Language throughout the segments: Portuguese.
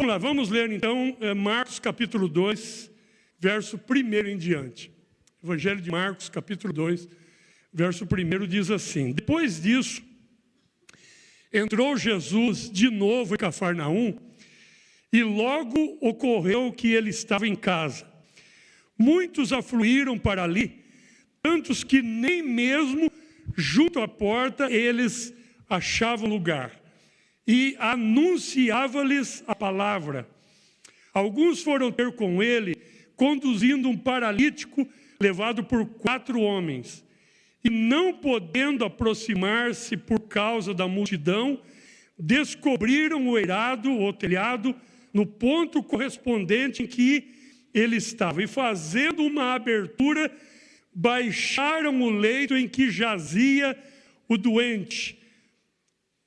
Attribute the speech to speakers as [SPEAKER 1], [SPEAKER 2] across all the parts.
[SPEAKER 1] Vamos lá, vamos ler então Marcos capítulo 2, verso 1 em diante. Evangelho de Marcos capítulo 2, verso 1 diz assim: Depois disso, entrou Jesus de novo em Cafarnaum, e logo ocorreu que ele estava em casa. Muitos afluíram para ali, tantos que nem mesmo junto à porta eles achavam lugar. E anunciava-lhes a palavra. Alguns foram ter com ele, conduzindo um paralítico levado por 4 homens. E não podendo aproximar-se por causa da multidão, descobriram o eirado, o telhado, no ponto correspondente em que ele estava. E fazendo uma abertura, baixaram o leito em que jazia o doente.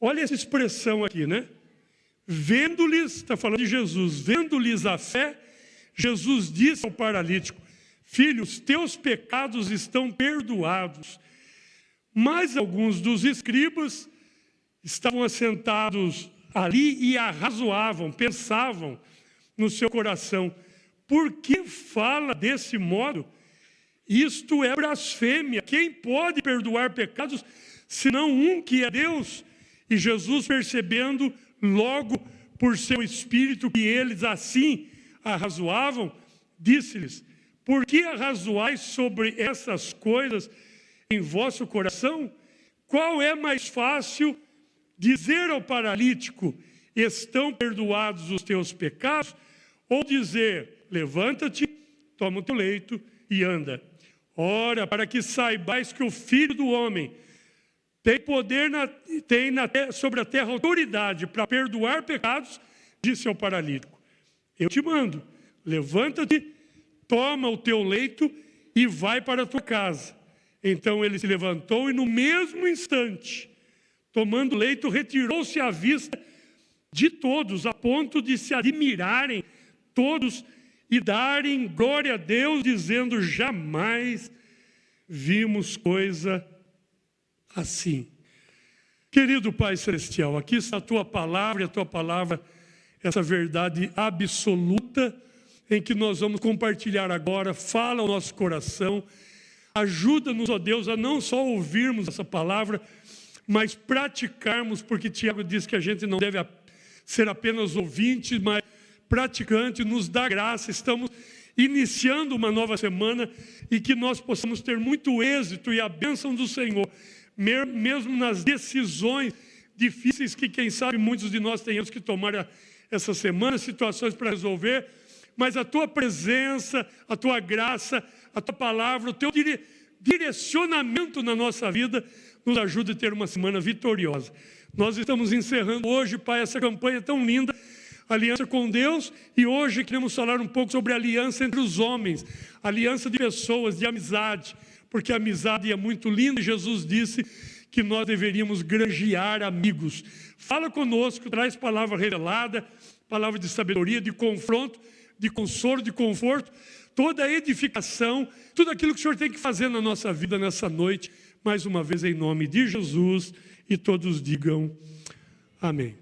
[SPEAKER 1] Olha essa expressão aqui, né? Vendo-lhes, está falando de Jesus, vendo-lhes a fé, Jesus disse ao paralítico: Filho, os teus pecados estão perdoados. Mas alguns dos escribas estavam assentados ali e arrazoavam, pensavam no seu coração: por que fala desse modo? Isto é blasfêmia. Quem pode perdoar pecados, senão um que é Deus? E Jesus, percebendo logo por seu espírito que eles assim arrazoavam, disse-lhes: Por que arrazoais sobre essas coisas em vosso coração? Qual é mais fácil, dizer ao paralítico: estão perdoados os teus pecados? Ou dizer: levanta-te, toma o teu leito e anda? Ora, para que saibais que o Filho do Homem tem poder sobre a terra autoridade para perdoar pecados, disse ao paralítico: eu te mando, levanta-te, toma o teu leito e vai para a tua casa. Então ele se levantou e no mesmo instante, tomando o leito, retirou-se à vista de todos, a ponto de se admirarem todos e darem glória a Deus, dizendo: jamais vimos coisa assim. Querido Pai Celestial, aqui está a Tua palavra, e a Tua palavra, essa verdade absoluta, em que nós vamos compartilhar agora. Fala ao nosso coração, ajuda-nos, ó Deus, a não só ouvirmos essa palavra, mas praticarmos, porque Tiago diz que a gente não deve ser apenas ouvinte, mas praticante. Nos dá graça, estamos iniciando uma nova semana, e que nós possamos ter muito êxito e a bênção do Senhor, mesmo nas decisões difíceis que, quem sabe, muitos de nós tenhamos que tomar essa semana, situações para resolver, mas a Tua presença, a Tua graça, a Tua palavra, o Teu direcionamento na nossa vida nos ajuda a ter uma semana vitoriosa. Nós estamos encerrando hoje, Pai, essa campanha tão linda, aliança com Deus, e hoje queremos falar um pouco sobre a aliança entre os homens, aliança de pessoas, de amizade, porque a amizade é muito linda, e Jesus disse que nós deveríamos granjear amigos. Fala conosco, traz palavra revelada, palavra de sabedoria, de confronto, de consolo, de conforto, toda a edificação, tudo aquilo que o Senhor tem que fazer na nossa vida nessa noite, mais uma vez em nome de Jesus, e todos digam amém.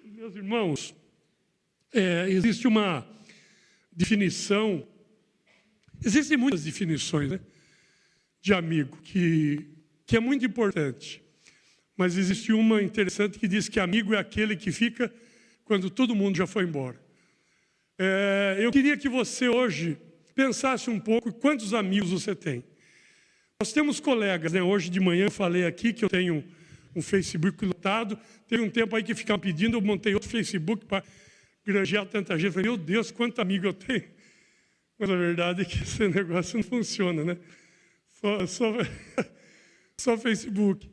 [SPEAKER 1] Meus irmãos, existe uma definição, existem muitas definições, né, de amigo, que é muito importante, mas existe uma interessante que diz que amigo é aquele que fica quando todo mundo já foi embora. Eu queria que você hoje pensasse um pouco quantos amigos você tem. Nós temos colegas, né? Hoje de manhã eu falei aqui que eu tenho um Facebook lotado. Teve um tempo aí que ficavam pedindo, eu montei outro Facebook para granjear tanta gente. Eu falei: meu Deus, quanto amigo eu tenho. Mas a verdade é que esse negócio não funciona, né? Só Facebook.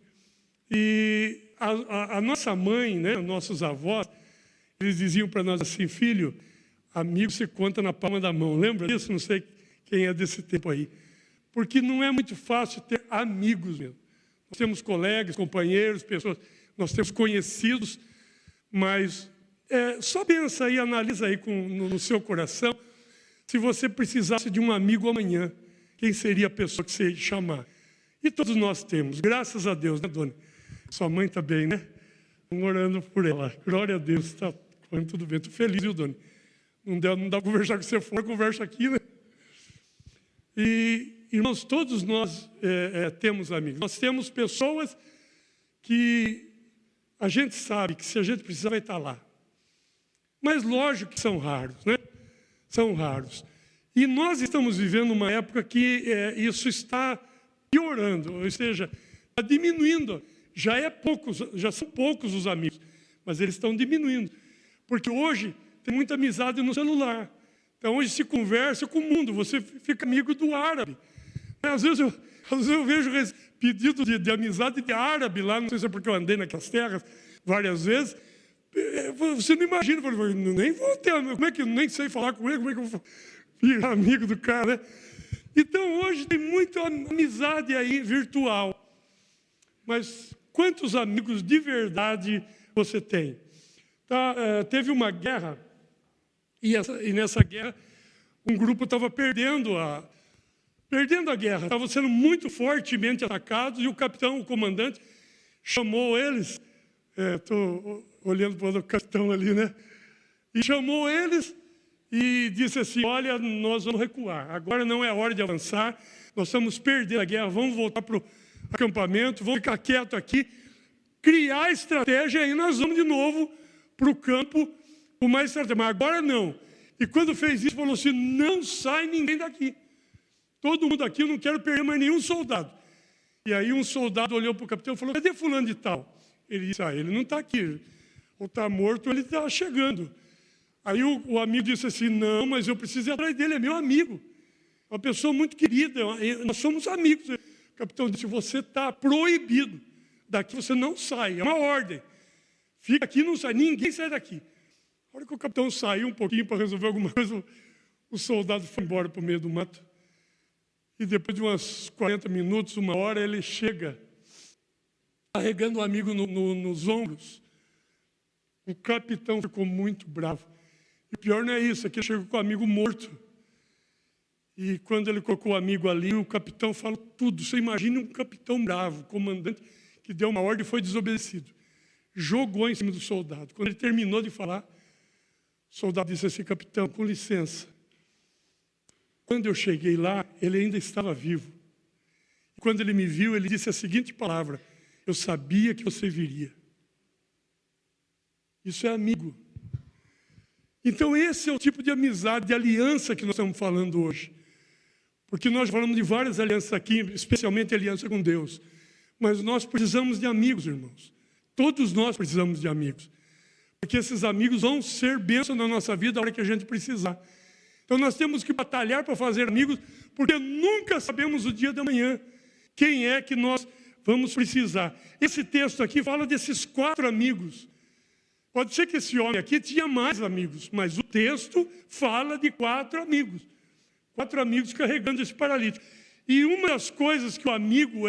[SPEAKER 1] E a nossa mãe, né, nossos avós, eles diziam para nós assim: filho, amigo se conta na palma da mão. Lembra disso? Não sei quem é desse tempo aí. Porque não é muito fácil ter amigos mesmo. Nós temos colegas, companheiros, pessoas, nós temos conhecidos, mas só pensa aí, analisa aí no seu coração, se você precisasse de um amigo amanhã, quem seria a pessoa que você ia chamar? E todos nós temos, graças a Deus, né, dona? Sua mãe está bem, né? Estamos orando por ela. Glória a Deus, está Tudo bem, estou feliz, viu, Doni? Não dá para conversar com você fora, conversa aqui, né? E, irmãos, todos nós temos amigos. Nós temos pessoas que a gente sabe que se a gente precisar vai estar lá. Mas lógico que são raros, né? São raros. E nós estamos vivendo uma época que isso está piorando, ou seja, está diminuindo. Já são poucos os amigos, mas eles estão diminuindo. Porque hoje tem muita amizade no celular. Então hoje se conversa com o mundo, você fica amigo do árabe. Às vezes eu vejo pedido de amizade de árabe lá, não sei se é porque eu andei naquelas terras várias vezes. Você não imagina, nem vou ter, como é que eu nem sei falar com ele, como é que eu vou virar amigo do cara, né? Então hoje tem muita amizade aí virtual. Mas quantos amigos de verdade você tem? Teve uma guerra, e nessa guerra um grupo estava perdendo a guerra, estava sendo muito fortemente atacados, e o capitão, o comandante, chamou eles, estou olhando para o capitão ali, né? E chamou eles e disse assim: olha, nós vamos recuar, agora não é hora de avançar, nós estamos perdendo a guerra, vamos voltar para o acampamento, vamos ficar quieto aqui, criar estratégia, e nós vamos de novo para o campo com mais estratégia, mas agora não. E quando fez isso, falou assim: não sai ninguém daqui, todo mundo aqui, eu não quero perder mais nenhum soldado. E aí um soldado olhou para o capitão e falou: cadê fulano de tal? Ele disse: ele não está aqui, ou está morto, ele está chegando. Aí o amigo disse assim: não, mas eu preciso ir atrás dele, é meu amigo, uma pessoa muito querida, nós somos amigos. O capitão disse: você está proibido, daqui você não sai, é uma ordem, fica aqui, não sai, ninguém sai daqui. A hora que o capitão saiu um pouquinho para resolver alguma coisa, o soldado foi embora para o meio do mato. E depois de uns 40 minutos, uma hora, ele chega carregando o amigo nos ombros. O capitão ficou muito bravo. E o pior não é isso, é que ele chegou com o amigo morto. E quando ele colocou o amigo ali, o capitão falou tudo. Você imagina um capitão bravo, comandante, que deu uma ordem e foi desobedecido. Jogou em cima do soldado. Quando ele terminou de falar, o soldado disse assim: capitão, com licença. Quando eu cheguei lá, ele ainda estava vivo. Quando ele me viu, ele disse a seguinte palavra: eu sabia que você viria. Isso é amigo. Então esse é o tipo de amizade, de aliança que nós estamos falando hoje. Porque nós falamos de várias alianças aqui, especialmente a aliança com Deus. Mas nós precisamos de amigos, irmãos. Todos nós precisamos de amigos. Porque esses amigos vão ser bênção na nossa vida a hora que a gente precisar. Então nós temos que batalhar para fazer amigos, porque nunca sabemos o dia da manhã. Quem é que nós vamos precisar? Esse texto aqui fala desses 4 amigos. Pode ser que esse homem aqui tinha mais amigos, mas o texto fala de 4 amigos. 4 amigos carregando esse paralítico. E uma das coisas que o amigo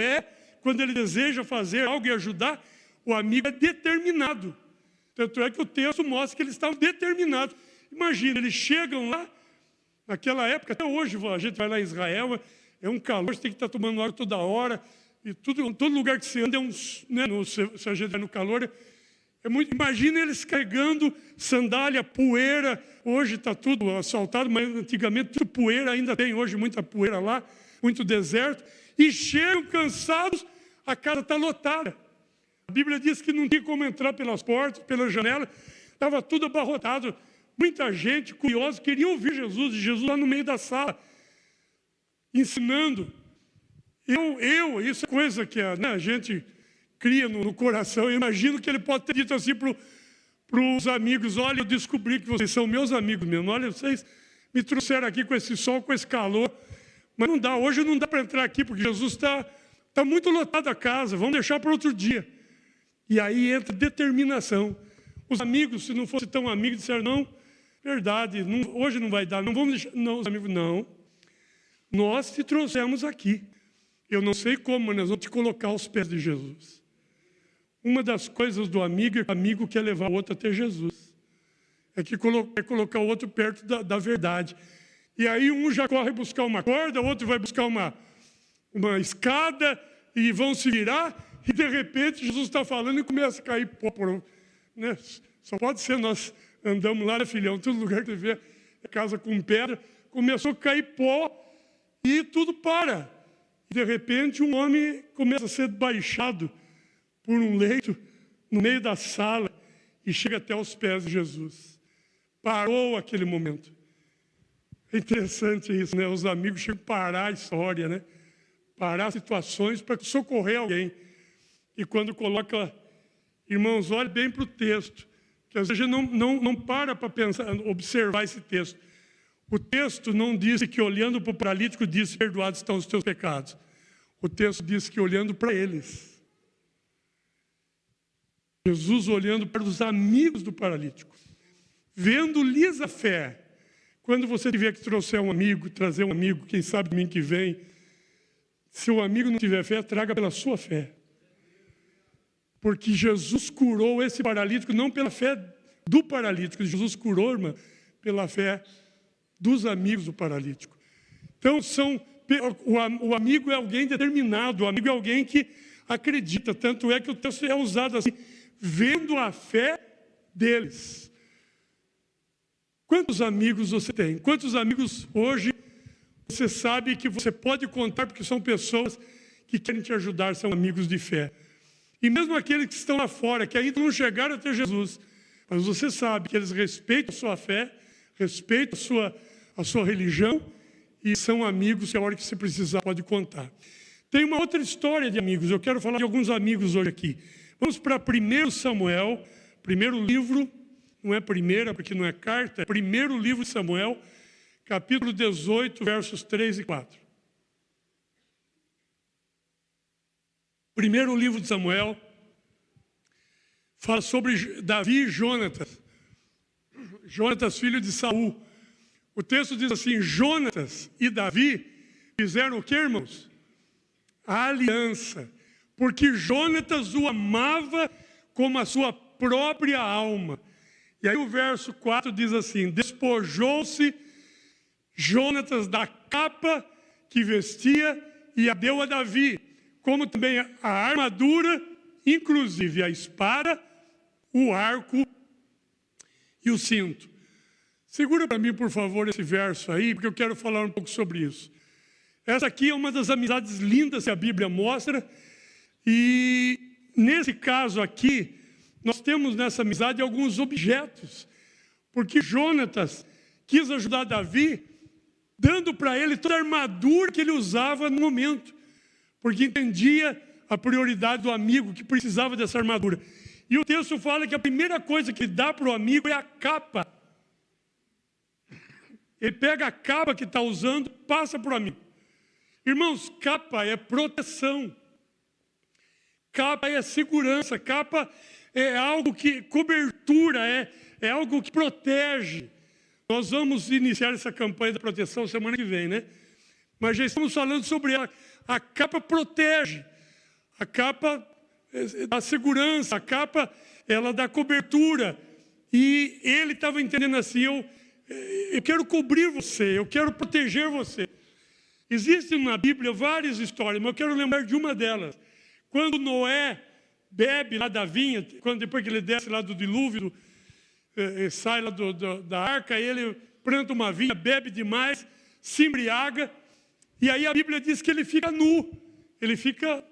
[SPEAKER 1] quando ele deseja fazer algo e ajudar, o amigo é determinado. Tanto é que o texto mostra que eles estavam determinados. Imagina, eles chegam lá, naquela época, até hoje a gente vai lá em Israel, é um calor, você tem que estar tomando água toda hora, e todo lugar que você anda, se a gente vai no calor, imagina eles carregando sandália, poeira. Hoje está tudo asfaltado, mas antigamente tudo poeira, ainda tem hoje muita poeira lá, muito deserto. E chegam cansados, a casa está lotada. A Bíblia diz que não tinha como entrar pelas portas, pelas janelas, estava tudo abarrotado. Muita gente curiosa queria ouvir Jesus, e Jesus lá no meio da sala, ensinando. Isso é coisa que a gente cria no coração. Eu imagino que ele pode ter dito assim para os amigos: olha, eu descobri que vocês são meus amigos mesmo. Olha, vocês me trouxeram aqui com esse sol, com esse calor. Mas não dá, hoje não dá para entrar aqui, porque Jesus está muito lotado a casa. Vamos deixar para outro dia. E aí entra determinação. Os amigos, se não fossem tão amigos, disseram: não, verdade, hoje não vai dar, não vamos deixar. Não, os amigos, não. Nós te trouxemos aqui. Eu não sei como, mas nós vamos te colocar aos pés de Jesus. Uma das coisas do amigo é que o amigo quer levar o outro até Jesus. É que quer colocar o outro perto da verdade. E aí um já corre buscar uma corda, o outro vai buscar uma escada, e vão se virar, e de repente Jesus está falando e começa a cair pó. Né? Só pode ser nós Andamos lá, né, filhão? Todo lugar que você vê é casa com pedra. Começou a cair pó e tudo para. E, de repente, um homem começa a ser baixado por um leito no meio da sala e chega até os pés de Jesus. Parou aquele momento. É interessante isso, né? Os amigos chegam a parar a história, né? Parar situações para socorrer alguém. E quando coloca... Irmãos, olhe bem para o texto, que às vezes a gente não para pensar, observar esse texto. O texto não diz que olhando para o paralítico diz perdoados estão os teus pecados. O texto diz que olhando para eles. Jesus olhando para os amigos do paralítico, vendo-lhes a fé. Quando você tiver que trouxer um amigo, trazer um amigo, quem sabe domingo que vem, se o amigo não tiver fé, traga pela sua fé. Porque Jesus curou esse paralítico, não pela fé do paralítico. Jesus curou, irmã, pela fé dos amigos do paralítico. Então, o amigo é alguém determinado, o amigo é alguém que acredita. Tanto é que o texto é usado assim, vendo a fé deles. Quantos amigos você tem? Quantos amigos hoje você sabe que você pode contar, porque são pessoas que querem te ajudar, são amigos de fé. E mesmo aqueles que estão lá fora, que ainda não chegaram até Jesus, mas você sabe que eles respeitam a sua fé, respeitam a sua religião, e são amigos que a hora que você precisar pode contar. Tem uma outra história de amigos, eu quero falar de alguns amigos hoje aqui. Vamos para 1 Samuel, primeiro livro, não é primeira porque não é carta, é primeiro livro de Samuel, capítulo 18, versos 3 e 4. Primeiro livro de Samuel fala sobre Davi e Jonatas. Jonatas, filho de Saul. O texto diz assim, Jonatas e Davi fizeram o quê, irmãos? A aliança. Porque Jonatas o amava como a sua própria alma. E aí o verso 4 diz assim, despojou-se Jonatas da capa que vestia e a deu a Davi, como também a armadura, inclusive a espada, o arco e o cinto. Segura para mim, por favor, esse verso aí, porque eu quero falar um pouco sobre isso. Essa aqui é uma das amizades lindas que a Bíblia mostra, e nesse caso aqui, nós temos nessa amizade alguns objetos, porque Jonatas quis ajudar Davi, dando para ele toda a armadura que ele usava no momento, porque entendia a prioridade do amigo que precisava dessa armadura. E o texto fala que a primeira coisa que dá para o amigo é a capa. Ele pega a capa que está usando, passa para o amigo. Irmãos, capa é proteção. Capa é segurança. Capa é algo que, cobertura, é algo que protege. Nós vamos iniciar essa campanha da proteção semana que vem, né? Mas já estamos falando sobre ela. A capa protege. A capa dá segurança. A capa, ela dá cobertura. E ele estava entendendo assim, eu quero cobrir você, eu quero proteger você. Existem na Bíblia várias histórias, mas eu quero lembrar de uma delas. Quando Noé bebe lá da vinha, depois que ele desce lá do dilúvio, sai lá da arca, ele planta uma vinha, bebe demais, se embriaga, e aí a Bíblia diz que ele fica nu, ele fica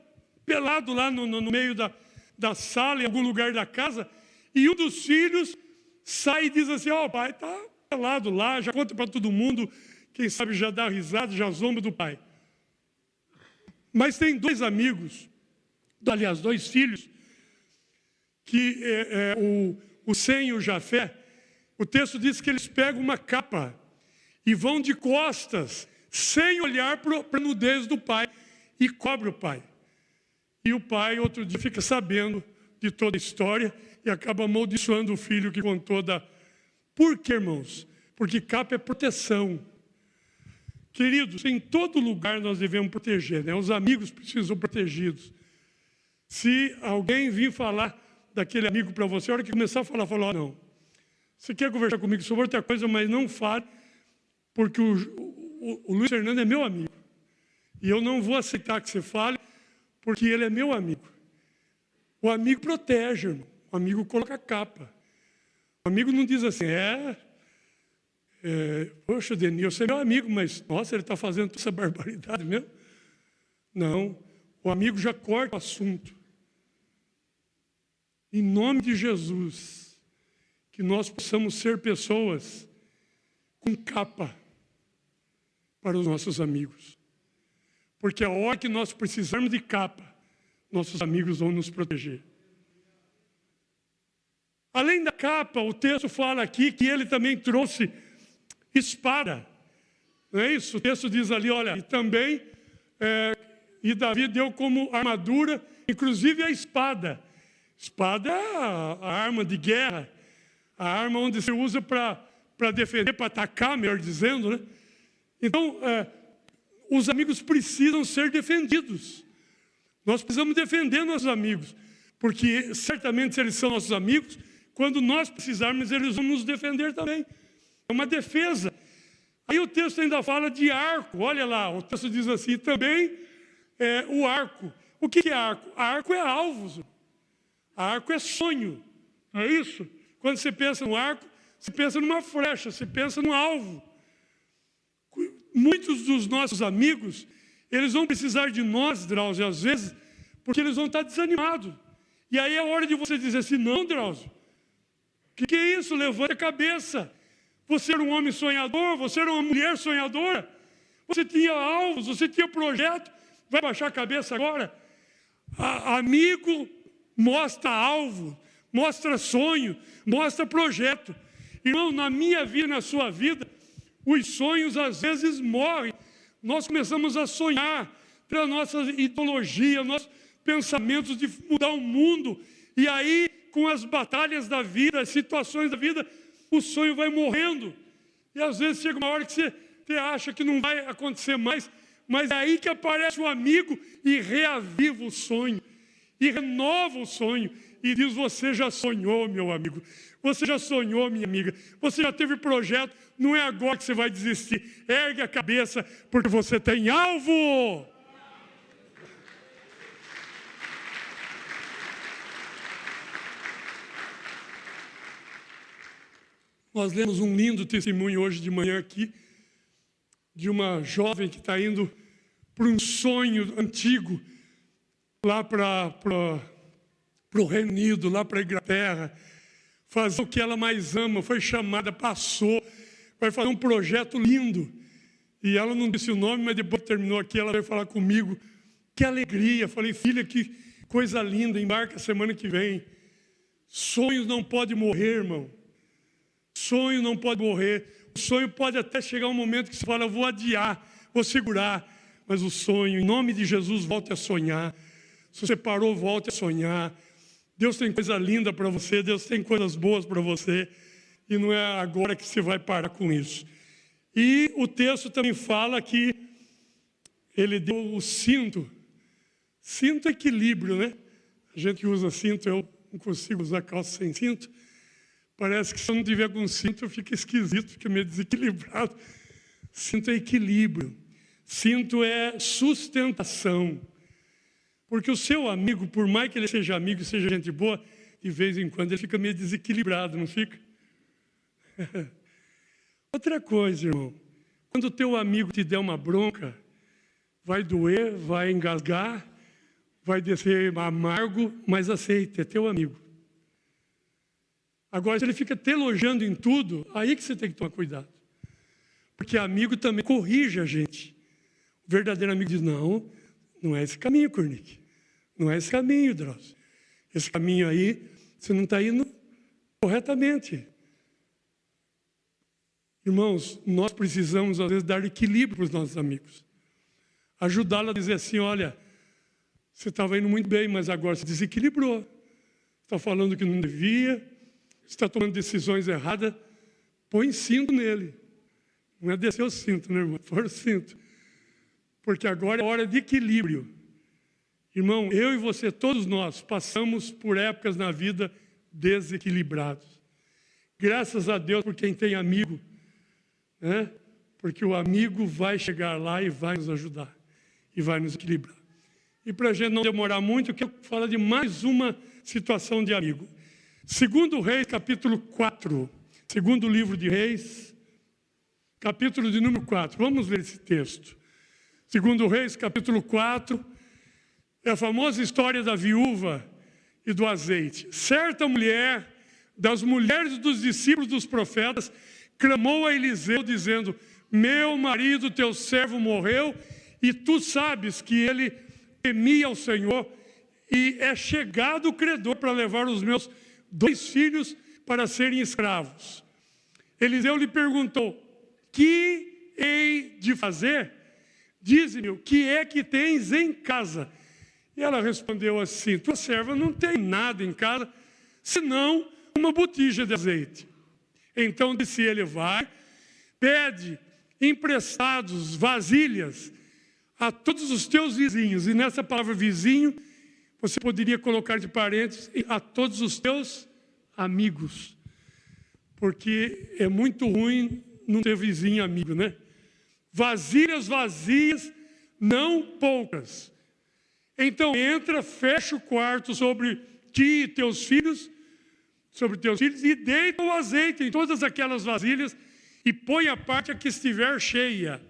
[SPEAKER 1] pelado lá no meio da sala, em algum lugar da casa, e um dos filhos sai e diz assim, ó, o pai está pelado lá, já conta para todo mundo, quem sabe já dá risada, já zomba do pai. Mas tem dois amigos, aliás, dois filhos, que o Sem e o Jafé, o texto diz que eles pegam uma capa e vão de costas, sem olhar para a nudez do pai, e cobre o pai. E o pai, outro dia, fica sabendo de toda a história e acaba amaldiçoando o filho que contou da... Por quê, irmãos? Porque capa é proteção. Queridos, em todo lugar nós devemos proteger, né? Os amigos precisam ser protegidos. Se alguém vir falar daquele amigo para você, a hora que começar a falar, não. Você quer conversar comigo sobre outra coisa, mas não fale, porque o Luiz Fernando é meu amigo. E eu não vou aceitar que você fale, porque ele é meu amigo. O amigo protege, irmão. O amigo coloca a capa. O amigo não diz assim, poxa, Denil, você é meu amigo, mas, nossa, ele está fazendo toda essa barbaridade mesmo? Não, o amigo já corta o assunto. Em nome de Jesus, que nós possamos ser pessoas com capa para os nossos amigos. Porque a hora que nós precisarmos de capa, nossos amigos vão nos proteger. Além da capa, o texto fala aqui que ele também trouxe espada. Não é isso? O texto diz ali, olha, e também, e Davi deu como armadura, inclusive a espada. Espada é a arma de guerra, a arma onde se usa para defender, para atacar, melhor dizendo, né? Então, os amigos precisam ser defendidos. Nós precisamos defender nossos amigos, porque certamente se eles são nossos amigos, quando nós precisarmos, eles vão nos defender também. É uma defesa. Aí o texto ainda fala de arco. Olha lá, o texto diz assim, também o arco. O que é arco? Arco é alvo. Arco é sonho. Não é isso? Quando você pensa no arco, você pensa numa flecha, você pensa no alvo. Muitos dos nossos amigos, eles vão precisar de nós, Drauzio, às vezes, porque eles vão estar desanimados. E aí é hora de você dizer assim, não, Drauzio, o que é isso? Levante a cabeça. Você era um homem sonhador, você era uma mulher sonhadora, você tinha alvos, você tinha projeto, vai baixar a cabeça agora? Amigo mostra alvo, mostra sonho, mostra projeto. Irmão, na minha vida, na sua vida, os sonhos às vezes morrem. Nós começamos a sonhar pela nossa ideologia, nossos pensamentos de mudar o mundo. E aí, com as batalhas da vida, as situações da vida, o sonho vai morrendo. E às vezes chega uma hora que você acha que não vai acontecer mais, mas é aí que aparece o amigo e reaviva o sonho, e renova o sonho, e diz, você já sonhou, meu amigo, você já sonhou, minha amiga, você já teve projeto, não é agora que você vai desistir, ergue a cabeça, porque você tem alvo. Nós lemos um lindo testemunho hoje de manhã aqui, de uma jovem que está indo para um sonho antigo, lá para o Reino Unido, lá para a Inglaterra, fazer o que ela mais ama, foi chamada, passou, vai fazer um projeto lindo. E ela não disse o nome, mas depois que terminou aqui, ela veio falar comigo. Que alegria! Falei, filha, que coisa linda, embarca semana que vem. Sonhos não podem morrer, irmão. Sonho não pode morrer. O sonho pode até chegar um momento que você fala, eu vou adiar, vou segurar. Mas o sonho, em nome de Jesus, volte a sonhar. Se você parou, volte a sonhar. Deus tem coisa linda para você, Deus tem coisas boas para você. E não é agora que você vai parar com isso. E o texto também fala que ele deu o cinto. Cinto é equilíbrio, né? A gente que usa cinto, eu não consigo usar calça sem cinto. Parece que se eu não tiver com cinto, fica esquisito, fica meio desequilibrado. Cinto é equilíbrio. Cinto é sustentação. Porque o seu amigo, por mais que ele seja amigo e seja gente boa, de vez em quando ele fica meio desequilibrado, não fica? Outra coisa, irmão. Quando o teu amigo te der uma bronca, vai doer, vai engasgar, vai descer amargo, mas aceita, é teu amigo. Agora, se ele fica te elogiando em tudo, aí que você tem que tomar cuidado. Porque amigo também corrige a gente. O verdadeiro amigo diz, não, não é esse caminho, Cornic. Não é esse caminho, Drauzio. Esse caminho aí, você não está indo corretamente. Irmãos, nós precisamos, às vezes, dar equilíbrio para os nossos amigos. Ajudá-lo a dizer assim, olha, você estava indo muito bem, mas agora se desequilibrou. Está falando que não devia, está tomando decisões erradas, põe cinto nele. Não é descer o cinto, né, irmão? Fora o cinto. Porque agora é hora de equilíbrio. Irmão, eu e você, todos nós, passamos por épocas na vida desequilibrados. Graças a Deus por quem tem amigo, né? Porque o amigo vai chegar lá e vai nos ajudar. E vai nos equilibrar. E para a gente não demorar muito, eu quero falar de mais uma situação de amigo. Segundo Reis, capítulo 4. Segundo livro de Reis, capítulo de número 4. Vamos ler esse texto. Segundo Reis, capítulo 4, é a famosa história da viúva e do azeite. Certa mulher, das mulheres dos discípulos dos profetas, clamou a Eliseu, dizendo: meu marido, teu servo, morreu, e tu sabes que ele temia ao Senhor, e é chegado o credor para levar os meus 2 filhos para serem escravos. Eliseu lhe perguntou: que hei de fazer? Dize-me, o que é que tens em casa? E ela respondeu assim: tua serva não tem nada em casa, senão uma botija de azeite. Então disse ele: vai, pede emprestados vasilhas a todos os teus vizinhos. E nessa palavra vizinho, você poderia colocar de parênteses, a todos os teus amigos. Porque é muito ruim não ter vizinho amigo, né? Vasilhas vazias, não poucas. Então entra, fecha o quarto sobre ti e teus filhos, e deita o azeite em todas aquelas vasilhas e põe a parte a que estiver cheia.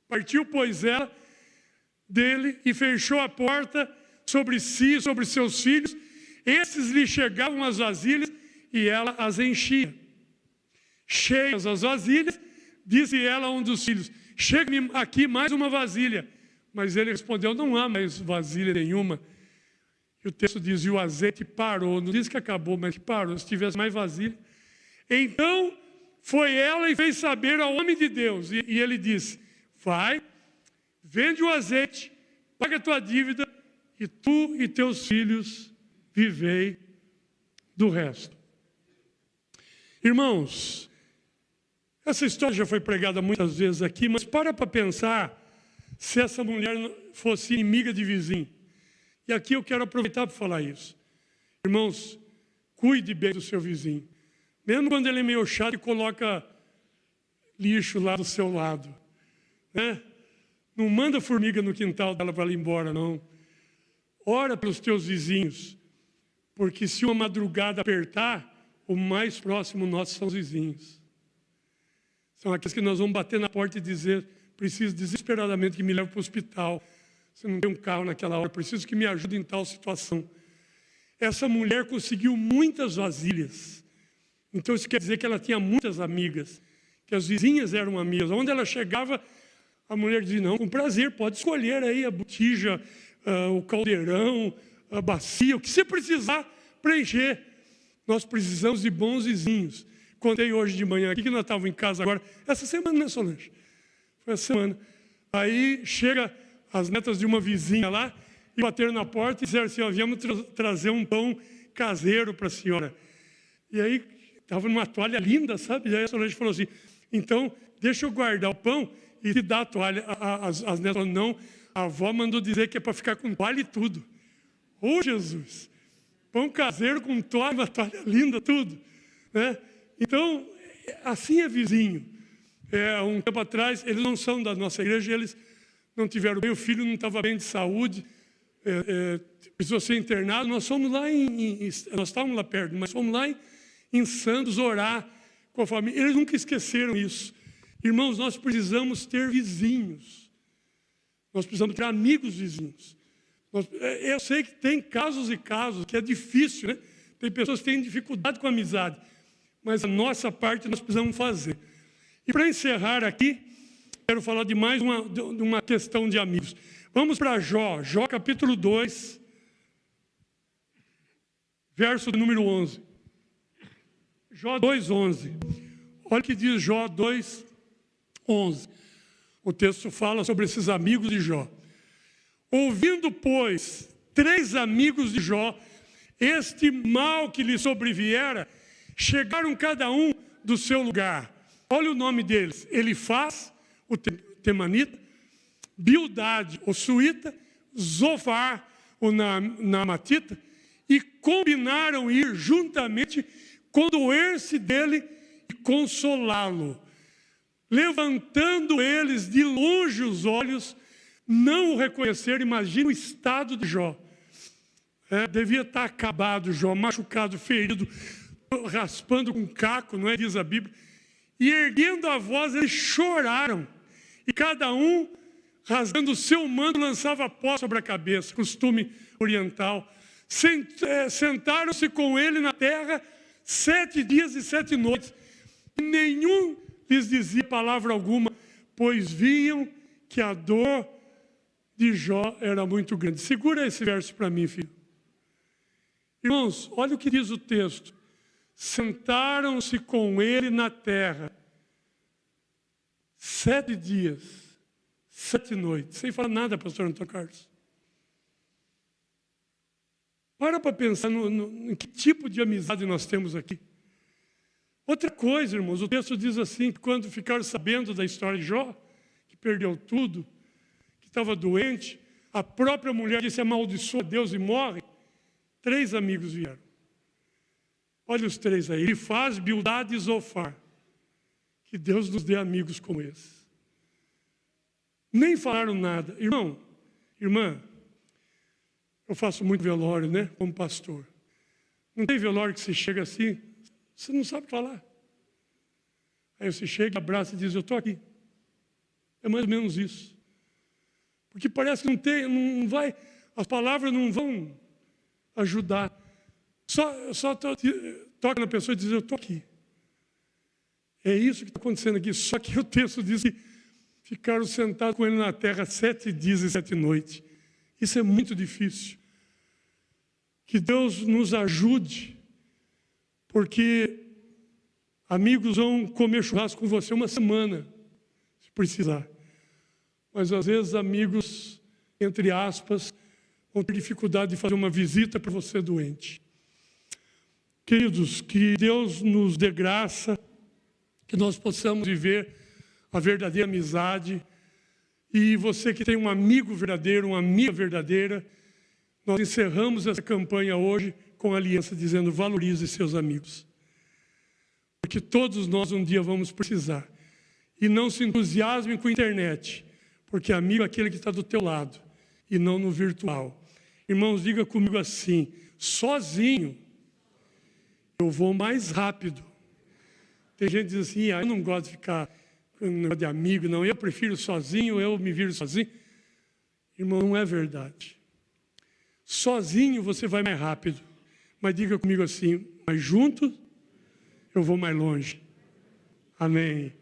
[SPEAKER 1] Partiu, pois, ela dele e fechou a porta sobre si e sobre seus filhos. Esses lhe chegavam as vasilhas e ela as enchia. Cheias as vasilhas, disse ela a um dos filhos: chega-me aqui mais uma vasilha. Mas ele respondeu: não há mais vasilha nenhuma. E o texto diz: e o azeite parou. Não diz que acabou, mas que parou. Se tivesse mais vasilha. Então foi ela e fez saber ao homem de Deus. E ele disse: vai, vende o azeite, paga a tua dívida, e tu e teus filhos vivei do resto. Irmãos, essa história já foi pregada muitas vezes aqui, mas para pensar se essa mulher fosse inimiga de vizinho. E aqui eu quero aproveitar para falar isso. Irmãos, cuide bem do seu vizinho. Mesmo quando ele é meio chato e coloca lixo lá do seu lado, né? Não manda formiga no quintal dela para ela ir embora, não. Ora pelos teus vizinhos, porque se uma madrugada apertar, o mais próximo nosso são os vizinhos. São aqueles que nós vamos bater na porta e dizer: preciso desesperadamente que me leve para o hospital. Você não tem um carro naquela hora, preciso que me ajude em tal situação. Essa mulher conseguiu muitas vasilhas. Então isso quer dizer que ela tinha muitas amigas, que as vizinhas eram amigas. Onde ela chegava, a mulher dizia: não, com prazer, pode escolher aí a botija, o caldeirão, a bacia, o que você precisar preencher. Nós precisamos de bons vizinhos. Contei hoje de manhã aqui que nós estávamos em casa agora, essa semana, né, Solange? Foi essa semana. Aí chega as netas de uma vizinha lá e bateram na porta e disseram assim: ó, viemos trazer um pão caseiro para a senhora. E aí estava numa toalha linda, sabe? E aí a Solange falou assim: então deixa eu guardar o pão e te dar a toalha. As netas falaram: não, a avó mandou dizer que é para ficar com toalha e tudo. Ô, Jesus! Pão caseiro com toalha, uma toalha linda, tudo, né? Então, assim é vizinho. Um tempo atrás, eles não são da nossa igreja, eles não tiveram bem, o filho não estava bem de saúde, precisou ser internado. Nós fomos lá nós estávamos lá perto, mas fomos lá em Santos orar com a família. Eles nunca esqueceram isso. Irmãos, nós precisamos ter vizinhos. Nós precisamos ter amigos vizinhos. Eu sei que tem casos e casos que é difícil, né? Tem pessoas que têm dificuldade com a amizade, mas a nossa parte nós precisamos fazer. E para encerrar aqui, quero falar de mais uma questão de amigos. Vamos para Jó, capítulo 2, verso número 11. Jó 2:11. Olha o que diz Jó 2:11. O texto fala sobre esses amigos de Jó. Ouvindo, pois, 3 amigos de Jó este mal que lhe sobreviera, chegaram cada um do seu lugar. Olha o nome deles: Elifaz, o temanita, Bildade, o suíta, Zofar, o naamatita, e combinaram ir juntamente condoer-se dele e consolá-lo. Levantando eles de longe os olhos, não o reconheceram. Imagina o estado de Jó. Devia estar acabado, Jó, machucado, ferido, raspando com caco, não é? Diz a Bíblia. E erguendo a voz, eles choraram. E cada um, rasgando o seu manto, lançava pó sobre a cabeça, costume oriental. Sentaram-se com ele na terra 7 dias e 7 noites. E nenhum lhes dizia palavra alguma, pois viam que a dor de Jó era muito grande. Segura esse verso para mim, filho. Irmãos, olha o que diz o texto. Sentaram-se com ele na terra 7 dias, 7 noites. Sem falar nada, pastor Antônio Carlos. Para pensar em que tipo de amizade nós temos aqui. Outra coisa, irmãos, o texto diz assim, que quando ficaram sabendo da história de Jó, que perdeu tudo, que estava doente, a própria mulher disse, amaldiçoa Deus e morre. 3 amigos vieram. Olha os 3 aí. Elifaz, Bildade e Zofar. Que Deus nos dê amigos como esses. Nem falaram nada. Irmão, irmã, eu faço muito velório, né? Como pastor. Não tem velório que você chega assim, você não sabe falar. Aí você chega, abraça e diz, eu estou aqui. É mais ou menos isso. Porque parece que não vai, as palavras não vão ajudar. Só toca na pessoa e diz, eu estou aqui. É isso que está acontecendo aqui. Só que o texto diz que ficaram sentados com ele na terra 7 dias e 7 noites. Isso é muito difícil. Que Deus nos ajude, porque amigos vão comer churrasco com você 1 semana, se precisar. Mas às vezes amigos, entre aspas, vão ter dificuldade de fazer uma visita para você doente. Queridos, que Deus nos dê graça, que nós possamos viver a verdadeira amizade. E você que tem um amigo verdadeiro, uma amiga verdadeira, nós encerramos essa campanha hoje com a aliança dizendo, valorize seus amigos. Porque todos nós um dia vamos precisar. E não se entusiasme com a internet, porque amigo é aquele que está do teu lado, e não no virtual. Irmãos, diga comigo assim, sozinho eu vou mais rápido. Tem gente que diz assim, eu não gosto de ficar com um negócio de amigo, não, eu prefiro sozinho, eu me viro sozinho. Irmão, não é verdade. Sozinho você vai mais rápido, mas diga comigo assim, mas junto eu vou mais longe. Amém.